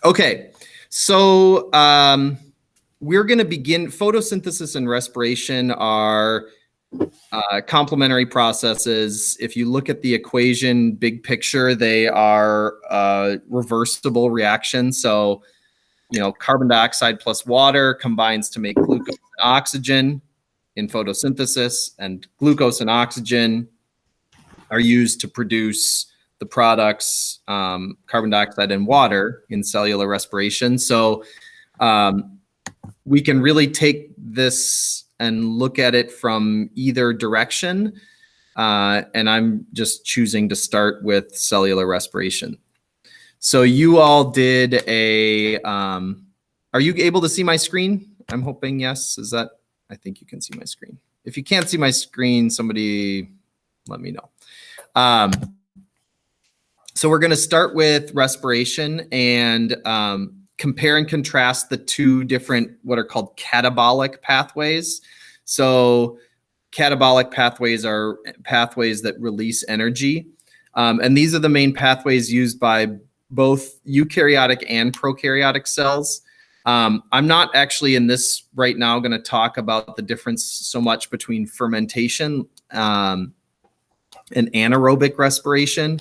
Okay, so we're going to begin. Photosynthesis and respiration are complementary processes. If you look at the equation, big picture, they are reversible reactions. So, carbon dioxide plus water combines to make glucose and oxygen in photosynthesis, and glucose and oxygen are used to produce the products, carbon dioxide and water, in cellular respiration. So we can really take this and look at it from either direction. And I'm just choosing to start with cellular respiration. So you all did are you able to see my screen? I'm hoping yes. I think you can see my screen. If you can't see my screen, somebody let me know. So we're going to start with respiration and compare and contrast the two different, what are called catabolic pathways. So catabolic pathways are pathways that release energy. And these are the main pathways used by both eukaryotic and prokaryotic cells. I'm not actually in this right now going to talk about the difference so much between fermentation and anaerobic respiration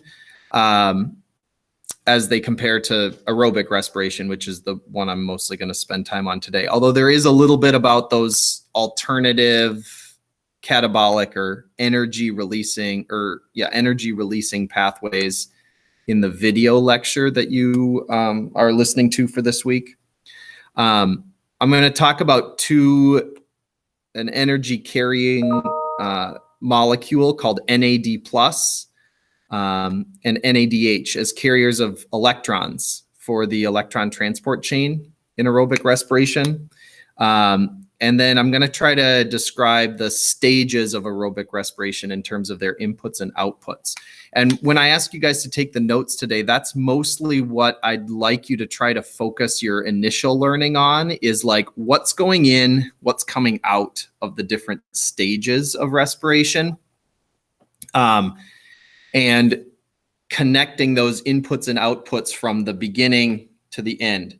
as they compare to aerobic respiration, which is the one I'm mostly going to spend time on today. Although there is a little bit about those alternative catabolic or energy releasing pathways in the video lecture that you are listening to for this week. I'm going to talk about an energy carrying molecule called NAD+, and NADH as carriers of electrons for the electron transport chain in aerobic respiration. And then I'm going to try to describe the stages of aerobic respiration in terms of their inputs and outputs. And when I ask you guys to take the notes today, that's mostly what I'd like you to try to focus your initial learning on, is like what's going in, what's coming out of the different stages of respiration. And connecting those inputs and outputs from the beginning to the end.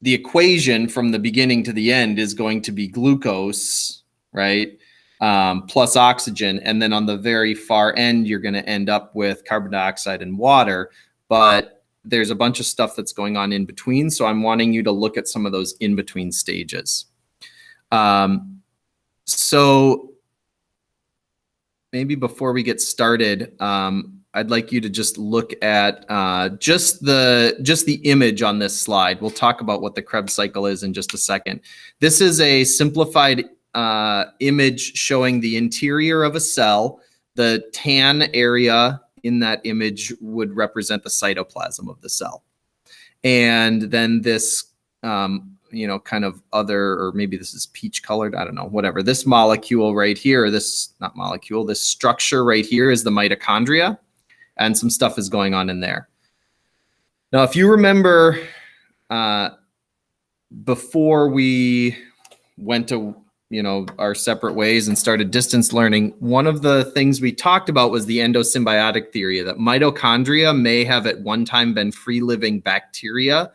The equation from the beginning to the end is going to be glucose, right? Plus oxygen. And then on the very far end, you're going to end up with carbon dioxide and water. But there's a bunch of stuff that's going on in between. So I'm wanting you to look at some of those in-between stages. So maybe before we get started, I'd like you to just look at just the image on this slide. We'll talk about what the Krebs cycle is in just a second. This is a simplified image showing the interior of a cell. The tan area in that image would represent the cytoplasm of the cell. And then this kind of other, or maybe this is peach colored, I don't know, whatever. This molecule right here, this structure right here is the mitochondria, and some stuff is going on in there. Now, if you remember, before we went to, our separate ways and started distance learning, one of the things we talked about was the endosymbiotic theory, that mitochondria may have at one time been free-living bacteria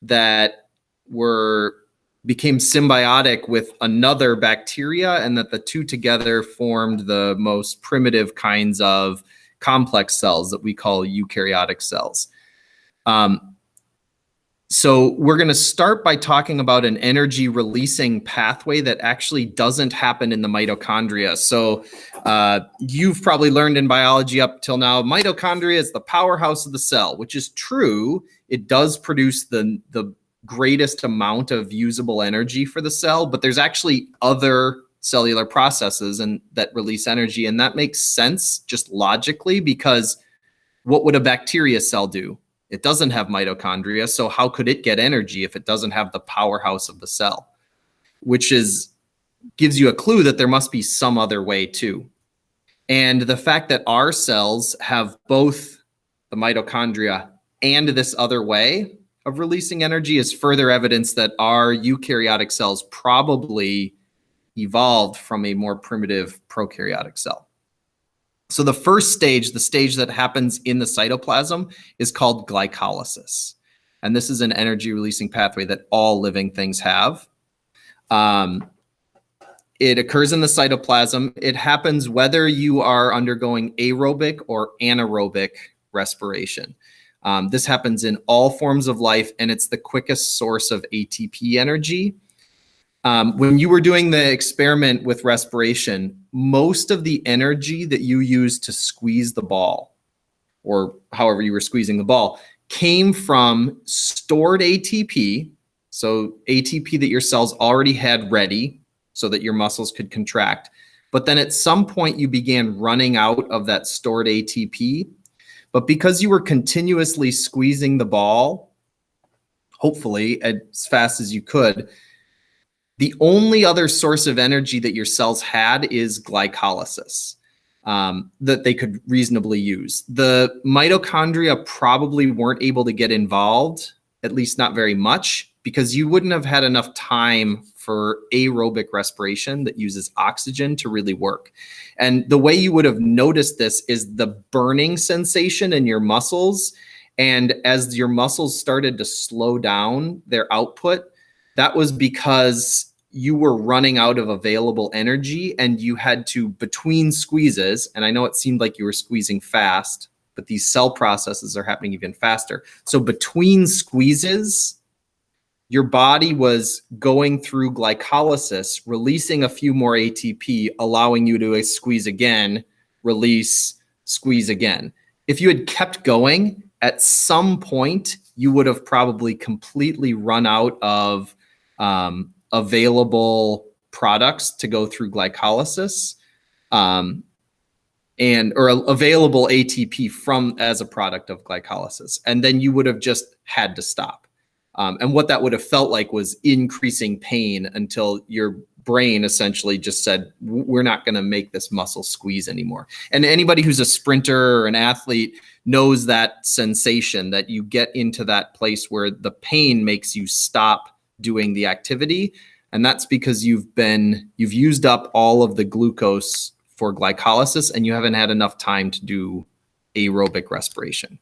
that became symbiotic with another bacteria, and that the two together formed the most primitive kinds of complex cells that we call eukaryotic cells. So we're going to start by talking about an energy releasing pathway that actually doesn't happen in the mitochondria. So you've probably learned in biology up till now, mitochondria is the powerhouse of the cell, which is true. It does produce the greatest amount of usable energy for the cell, but there's actually other cellular processes that release energy. And that makes sense just logically, because what would a bacteria cell do? It doesn't have mitochondria. So how could it get energy if it doesn't have the powerhouse of the cell? Which gives you a clue that there must be some other way too. And the fact that our cells have both the mitochondria and this other way of releasing energy is further evidence that our eukaryotic cells probably evolved from a more primitive prokaryotic cell. So the first stage, the stage that happens in the cytoplasm, is called glycolysis. And this is an energy releasing pathway that all living things have. It occurs in the cytoplasm. It happens whether you are undergoing aerobic or anaerobic respiration. This happens in all forms of life, and it's the quickest source of ATP energy. When you were doing the experiment with respiration, most of the energy that you used to squeeze the ball, or however you were squeezing the ball, came from stored ATP, so ATP that your cells already had ready so that your muscles could contract. But then at some point you began running out of that stored ATP. But because you were continuously squeezing the ball, hopefully as fast as you could, the only other source of energy that your cells had is glycolysis that they could reasonably use. The mitochondria probably weren't able to get involved, at least not very much, because you wouldn't have had enough time for aerobic respiration that uses oxygen to really work. And the way you would have noticed this is the burning sensation in your muscles. And as your muscles started to slow down their output, that was because you were running out of available energy and you had to, between squeezes, and I know it seemed like you were squeezing fast, but these cell processes are happening even faster. So between squeezes, your body was going through glycolysis, releasing a few more ATP, allowing you to squeeze again, release, squeeze again. If you had kept going, at some point, you would have probably completely run out of available products to go through glycolysis, or available ATP from as a product of glycolysis. And then you would have just had to stop. And what that would have felt like was increasing pain until your brain essentially just said, we're not going to make this muscle squeeze anymore. And anybody who's a sprinter or an athlete knows that sensation, that you get into that place where the pain makes you stop doing the activity. And that's because you've used up all of the glucose for glycolysis and you haven't had enough time to do aerobic respiration.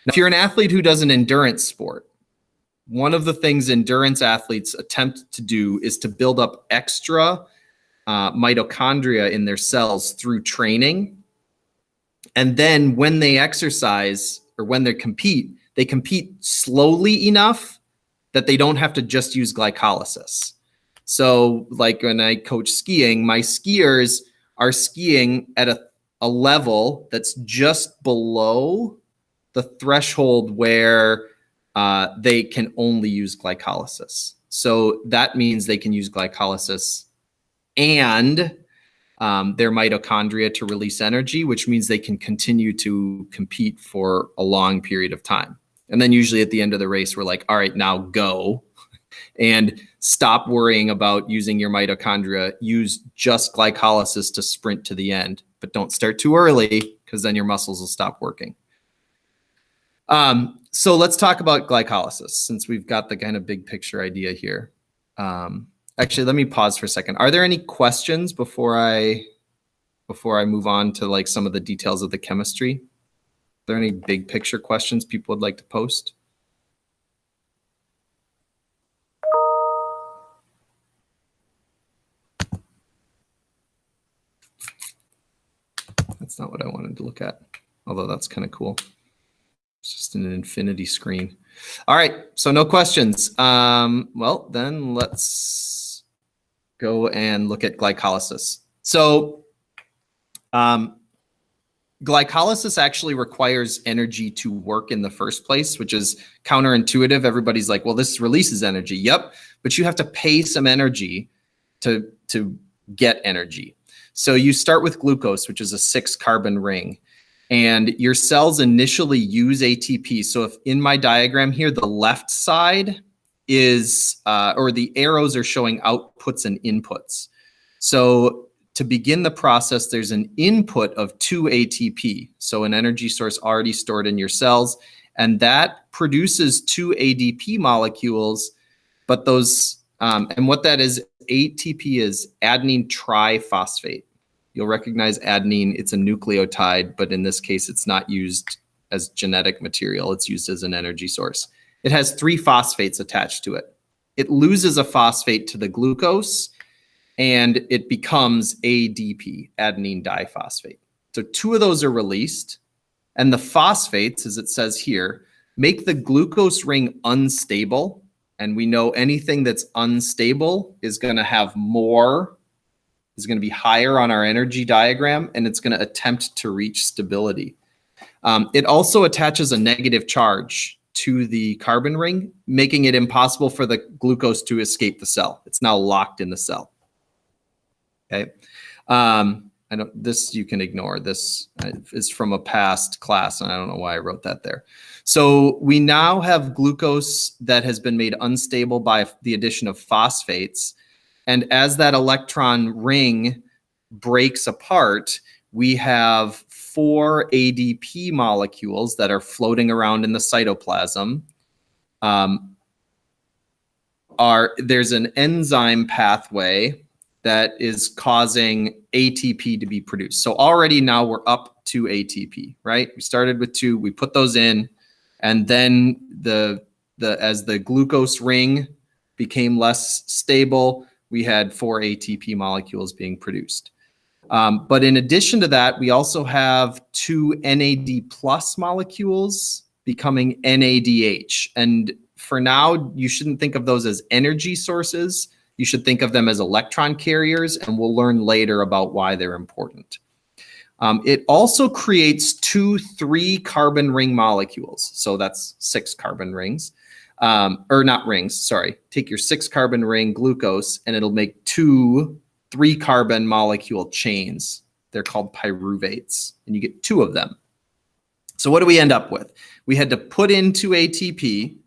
Now, if you're an athlete who does an endurance sport, one of the things endurance athletes attempt to do is to build up extra mitochondria in their cells through training. And then when they exercise or when they compete slowly enough that they don't have to just use glycolysis. So like when I coach skiing, my skiers are skiing at a level that's just below the threshold where they can only use glycolysis. So that means they can use glycolysis and their mitochondria to release energy, which means they can continue to compete for a long period of time. And then usually at the end of the race, we're like, all right, now go and stop worrying about using your mitochondria. Use just glycolysis to sprint to the end, but don't start too early because then your muscles will stop working. So let's talk about glycolysis since we've got the kind of big picture idea here. Actually, let me pause for a second. Are there any questions before I move on to like some of the details of the chemistry? Are there any big picture questions people would like to post? That's not what I wanted to look at, although that's kind of cool. It's just an infinity screen. All right, so no questions. Well, then let's go and look at glycolysis. So glycolysis actually requires energy to work in the first place, which is counterintuitive. Everybody's like, well, this releases energy. Yep, but you have to pay some energy to get energy. So you start with glucose, which is a 6-carbon ring. And your cells initially use ATP. So if in my diagram here, the left side is, or the arrows are showing outputs and inputs. So to begin the process, there's an input of 2 ATP. So an energy source already stored in your cells. And that produces 2 ADP molecules. But those, and what that is, ATP is adenine triphosphate. You'll recognize adenine. It's a nucleotide, but in this case, it's not used as genetic material. It's used as an energy source. It has 3 phosphates attached to it. It loses a phosphate to the glucose, and it becomes ADP, adenine diphosphate. So 2 of those are released, and the phosphates, as it says here, make the glucose ring unstable. And we know anything that's unstable is going to have more, is going to be higher on our energy diagram, and it's going to attempt to reach stability. It also attaches a negative charge to the carbon ring, making it impossible for the glucose to escape the cell. It's now locked in the cell. Okay. I don't, this you can ignore. This is from a past class, and I don't know why I wrote that there. So we now have glucose that has been made unstable by the addition of phosphates. And as that electron ring breaks apart, we have 4 ADP molecules that are floating around in the cytoplasm. There's an enzyme pathway that is causing ATP to be produced. So already now we're up to ATP, right? We started with 2, we put those in, and then as the glucose ring became less stable, we had 4 ATP molecules being produced. But in addition to that, we also have 2 NAD plus molecules becoming NADH. And for now, you shouldn't think of those as energy sources. You should think of them as electron carriers, and we'll learn later about why they're important. It also creates 2 3-carbon ring molecules. So that's 6 carbon rings, or not rings, sorry. Take your 6-carbon ring glucose, and it'll make 2 3-carbon molecule chains. They're called pyruvates, and you get 2 of them. So what do we end up with? We had to put in 2 ATP.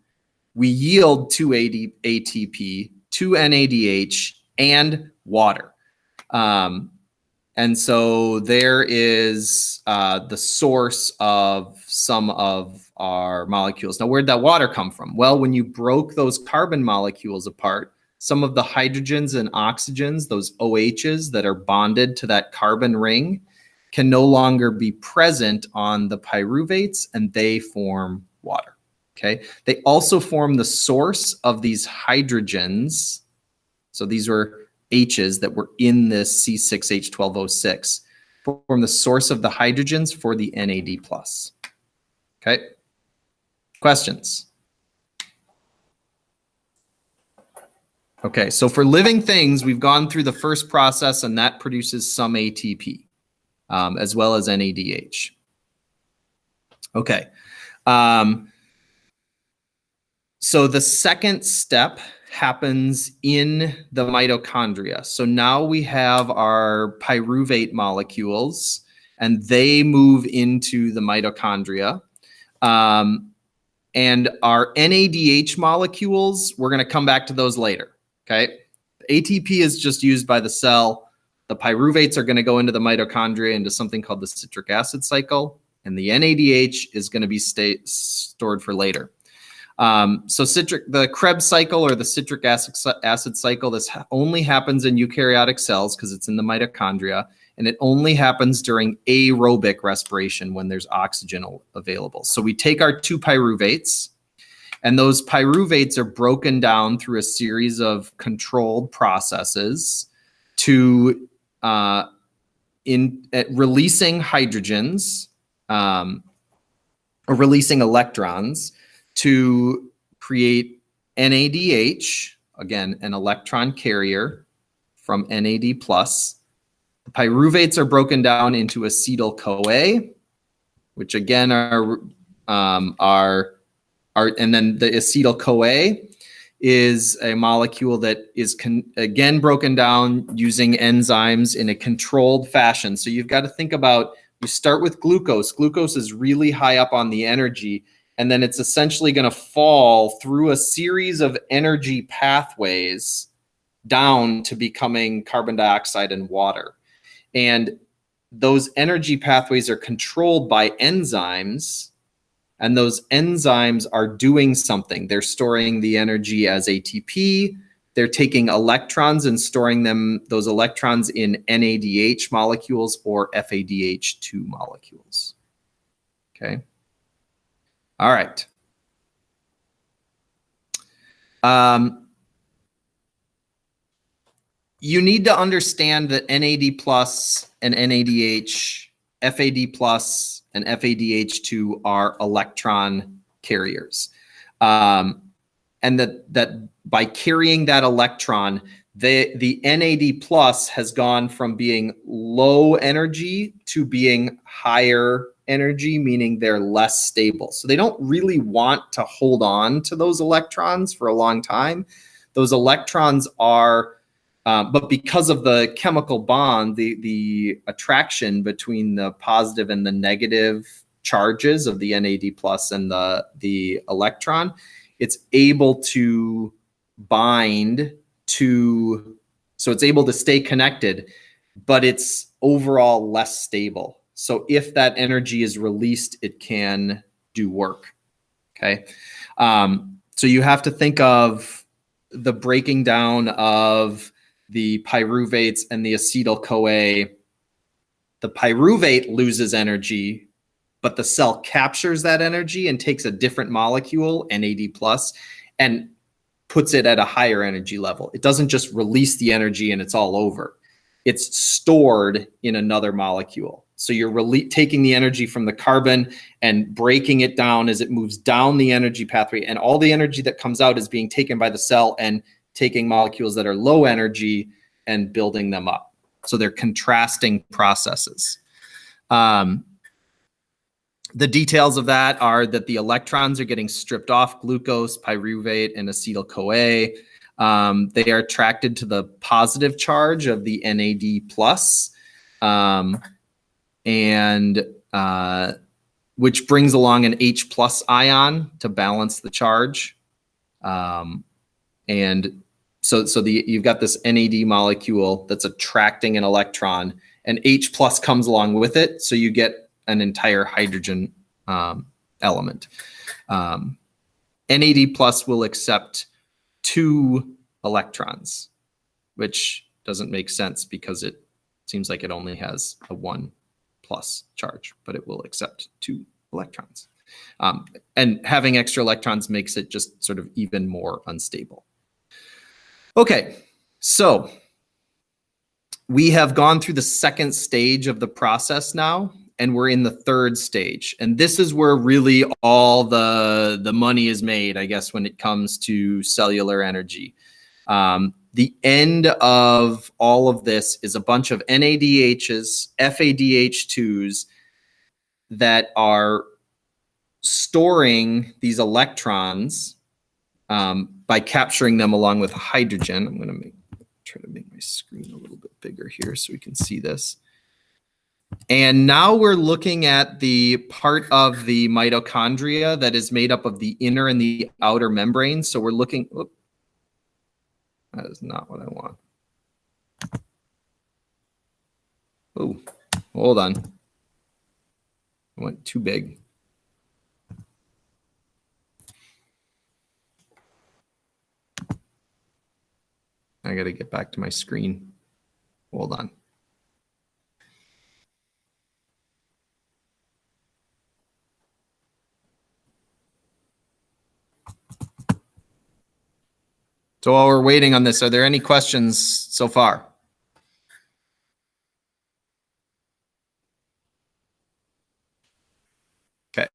We yield 2 ATP, 2 NADH, and water. And so there is the source of some of our molecules. Now, where'd that water come from? Well, when you broke those carbon molecules apart, some of the hydrogens and oxygens, those OHs that are bonded to that carbon ring, can no longer be present on the pyruvates, and they form water. Okay. They also form the source of these hydrogens. So these were H's that were in this C6H12O6, form the source of the hydrogens for the NAD+. Okay. Questions? Okay, so for living things, we've gone through the first process, and that produces some ATP, as well as NADH. Okay. So the second step happens in the mitochondria. So now we have our pyruvate molecules, and they move into the mitochondria. And our NADH molecules, we're going to come back to those later. Okay. ATP is just used by the cell. The pyruvates are going to go into the mitochondria into something called the citric acid cycle, and the NADH is going to be stored for later. So the Krebs cycle, or the citric acid cycle, this only happens in eukaryotic cells because it's in the mitochondria, and it only happens during aerobic respiration when there's oxygen available. So we take our 2 pyruvates, and those pyruvates are broken down through a series of controlled processes to releasing hydrogens or releasing electrons to create NADH, again, an electron carrier from NAD+. The pyruvates are broken down into acetyl-CoA, which again and then the acetyl-CoA is a molecule that is again broken down using enzymes in a controlled fashion. So you've got to think about, you start with glucose. Glucose is really high up on the energy, and then it's essentially going to fall through a series of energy pathways down to becoming carbon dioxide and water. And those energy pathways are controlled by enzymes, and those enzymes are doing something. They're storing the energy as ATP. they're taking electrons and storing those electrons in NADH molecules or FADH2 molecules. Okay. All right. You need to understand that NAD plus and NADH, FAD plus and FADH2 are electron carriers. And that by carrying that electron, the NAD plus has gone from being low energy to being higher energy, meaning they're less stable. So they don't really want to hold on to those electrons for a long time. Those electrons are, but because of the chemical bond, the attraction between the positive and the negative charges of the NAD plus and the electron, it's able to bind to, so it's able to stay connected, but it's overall less stable. So if that energy is released, it can do work. Okay. So you have to think of the breaking down of the pyruvates and the acetyl-CoA. The pyruvate loses energy, but the cell captures that energy and takes a different molecule, NAD plus, and puts it at a higher energy level. It doesn't just release the energy and it's all over. It's stored in another molecule. So you're taking the energy from the carbon and breaking it down as it moves down the energy pathway. And all the energy that comes out is being taken by the cell and taking molecules that are low energy and building them up. So they're contrasting processes. The details of that are that the electrons are getting stripped off glucose, pyruvate, and acetyl-CoA. They are attracted to the positive charge of the NAD plus, which brings along an H plus ion to balance the charge. And so you've got this NAD molecule that's attracting an electron, and H plus comes along with it, so you get an entire hydrogen element. NAD plus will accept 2 electrons, which doesn't make sense because it seems like it only has a 1 plus charge, but it will accept 2 electrons. And having extra electrons makes it just sort of even more unstable. Okay, so we have gone through the second stage of the process now, and we're in the third stage. And this is where really all the money is made, I guess, when it comes to cellular energy. The end of all of this is a bunch of NADHs, FADH2s that are storing these electrons by capturing them along with hydrogen. I'm going to try to make my screen a little bit bigger here so we can see this. And now we're looking at the part of the mitochondria that is made up of the inner and the outer membrane. So we're looking, oops, that is not what I want. Oh, hold on. I went too big. I got to get back to my screen. Hold on. So while we're waiting on this, are there any questions so far? Okay.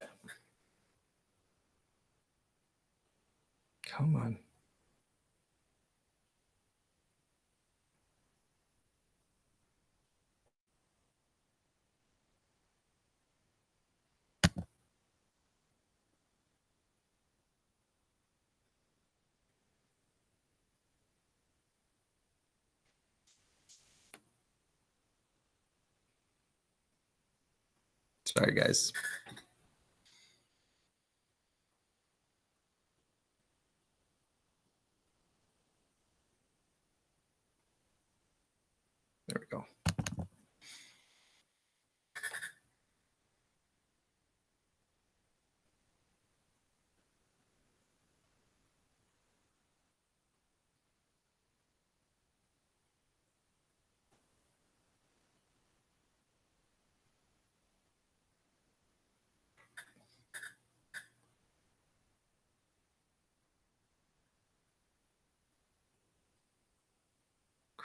Come on. Sorry, guys. There we go.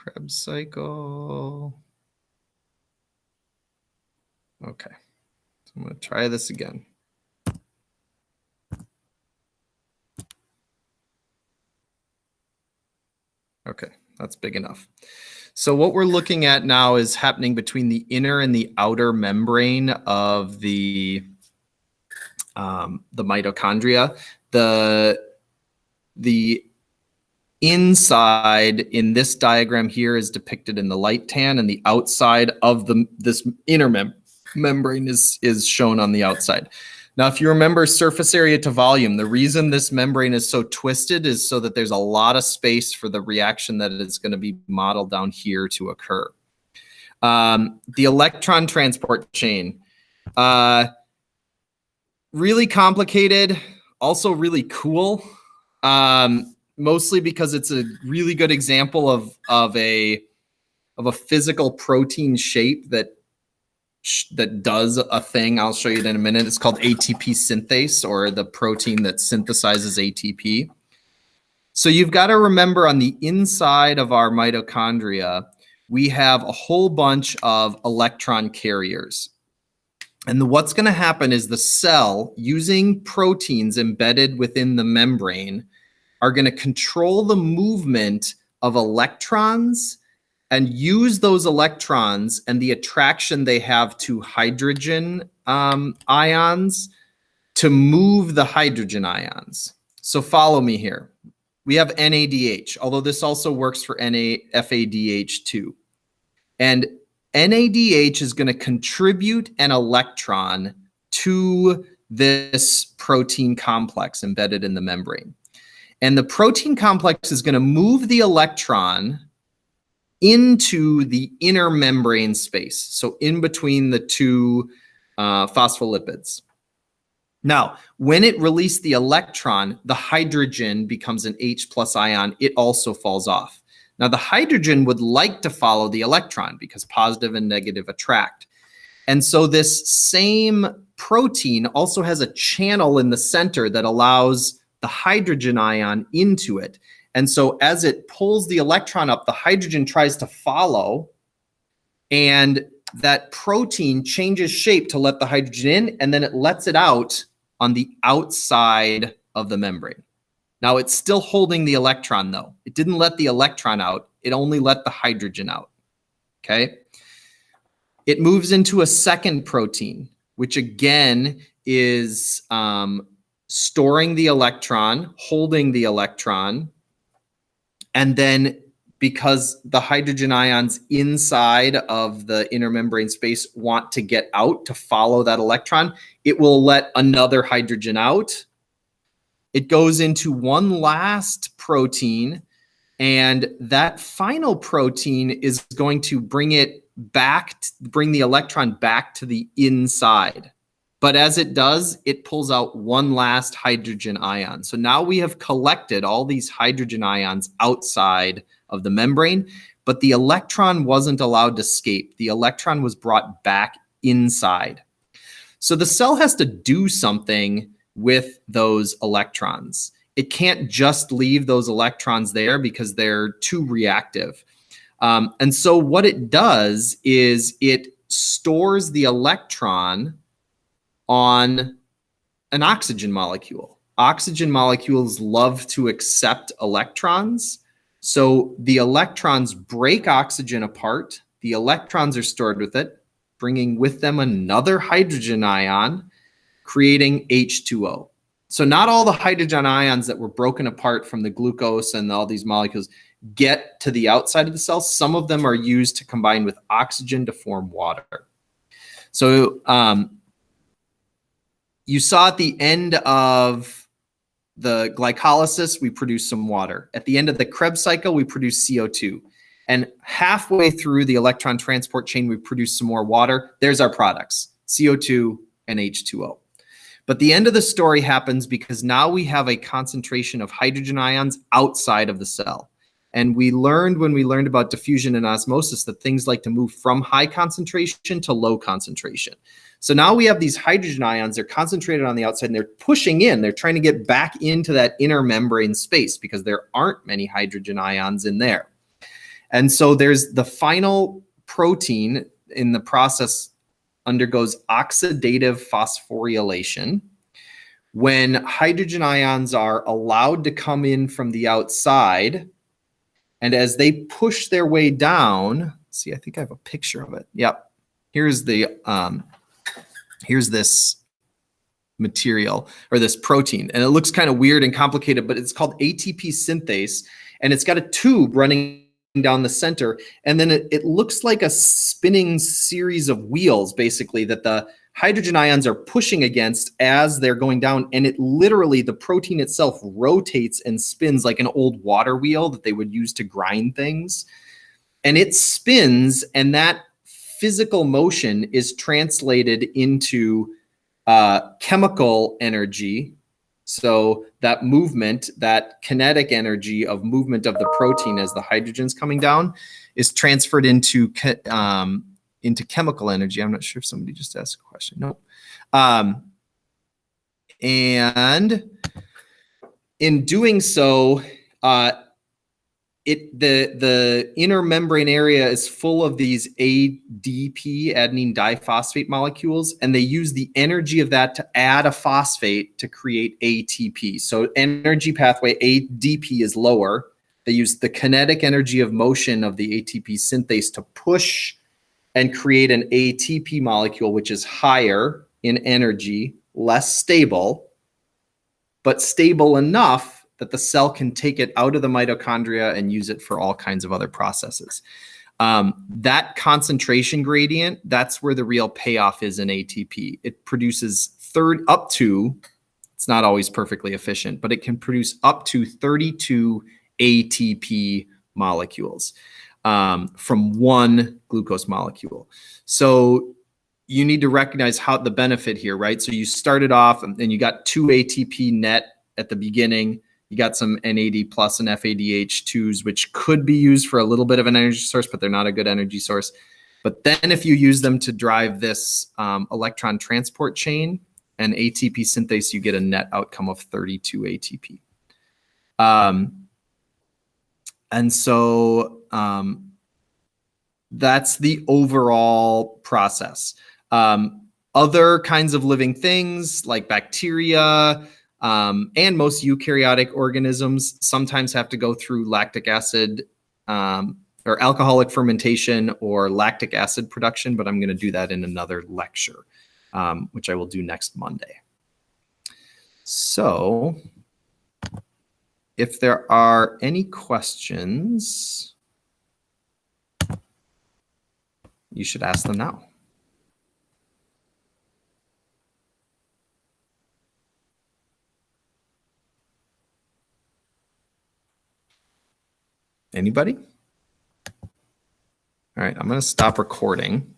Krebs cycle. Okay, so I'm going to try this again. Okay, that's big enough. So what we're looking at now is happening between the inner and the outer membrane of the mitochondria. The inside in this diagram here is depicted in the light tan, and the outside of this inner membrane is shown on the outside. Now, if you remember surface area to volume, the reason this membrane is so twisted is so that there's a lot of space for the reaction that is going to be modeled down here to occur. The electron transport chain, really complicated, also really cool, mostly because it's a really good example of a physical protein shape that does a thing. I'll show you it in a minute. It's called ATP synthase, or the protein that synthesizes ATP. So you've got to remember, on the inside of our mitochondria, we have a whole bunch of electron carriers. And what's going to happen is the cell, using proteins embedded within the membrane, are going to control the movement of electrons and use those electrons and the attraction they have to hydrogen ions to move the hydrogen ions. So follow me here. We have NADH, although this also works for FADH too. And NADH is going to contribute an electron to this protein complex embedded in the membrane. And the protein complex is going to move the electron into the inner membrane space, so in between the two phospholipids. Now, when it released the electron, the hydrogen becomes an H+ ion. It also falls off. Now, the hydrogen would like to follow the electron because positive and negative attract. And so this same protein also has a channel in the center that allows the hydrogen ion into it. And so as it pulls the electron up, the hydrogen tries to follow, and that protein changes shape to let the hydrogen in, and then it lets it out on the outside of the membrane. Now, it's still holding the electron, though. It didn't let the electron out. It only let the hydrogen out, okay? It moves into a second protein, which again is storing the electron, holding the electron, and then because the hydrogen ions inside of the inner membrane space want to get out to follow that electron, it will let another hydrogen out. It goes into one last protein, and that final protein is going to bring the electron back to the inside. But as it does, it pulls out one last hydrogen ion. So now we have collected all these hydrogen ions outside of the membrane, but the electron wasn't allowed to escape. The electron was brought back inside. So the cell has to do something with those electrons. It can't just leave those electrons there because they're too reactive. And so what it does is it stores the electron on an oxygen molecule. Oxygen molecules love to accept electrons. So the electrons break oxygen apart. The electrons are stored with it, bringing with them another hydrogen ion, creating H2O. So not all the hydrogen ions that were broken apart from the glucose and all these molecules get to the outside of the cell. Some of them are used to combine with oxygen to form water. So you saw at the end of the glycolysis, we produce some water. At the end of the Krebs cycle, we produce CO2. And halfway through the electron transport chain, we produce some more water. There's our products, CO2 and H2O. But the end of the story happens because now we have a concentration of hydrogen ions outside of the cell. And we learned when we learned about diffusion and osmosis that things like to move from high concentration to low concentration. So now we have these hydrogen ions, they're concentrated on the outside and they're pushing in, they're trying to get back into that inner membrane space because there aren't many hydrogen ions in there. And so there's the final protein in the process undergoes oxidative phosphorylation. When hydrogen ions are allowed to come in from the outside, and as they push their way down, see, I think I have a picture of it. Yep. Here's this material or this protein, and it looks kind of weird and complicated, but it's called ATP synthase, and it's got a tube running down the center, and then it looks like a spinning series of wheels, basically, that the hydrogen ions are pushing against as they're going down, and it literally, the protein itself rotates and spins like an old water wheel that they would use to grind things, and it spins, and that physical motion is translated into chemical energy. So that movement, that kinetic energy of movement of the protein as the hydrogen's coming down, is transferred into chemical energy. I'm not sure if somebody just asked a question. No. And in doing so, the inner membrane area is full of these ADP, adenine diphosphate molecules, and they use the energy of that to add a phosphate to create ATP. So energy pathway ADP is lower. They use the kinetic energy of motion of the ATP synthase to push and create an ATP molecule, which is higher in energy, less stable, but stable enough that the cell can take it out of the mitochondria and use it for all kinds of other processes. That concentration gradient, that's where the real payoff is in ATP. It produces up to, it's not always perfectly efficient, but it can produce up to 32 ATP molecules from one glucose molecule. So you need to recognize how the benefit here, right? So you started off and you got 2 ATP net at the beginning. You got some NAD plus and FADH2s, which could be used for a little bit of an energy source, but they're not a good energy source. But then if you use them to drive this electron transport chain and ATP synthase, you get a net outcome of 32 ATP. And so that's the overall process. Other kinds of living things like bacteria, and most eukaryotic organisms sometimes have to go through lactic acid or alcoholic fermentation or lactic acid production, but I'm going to do that in another lecture, which I will do next Monday. So if there are any questions, you should ask them now. Anybody? All right, I'm going to stop recording.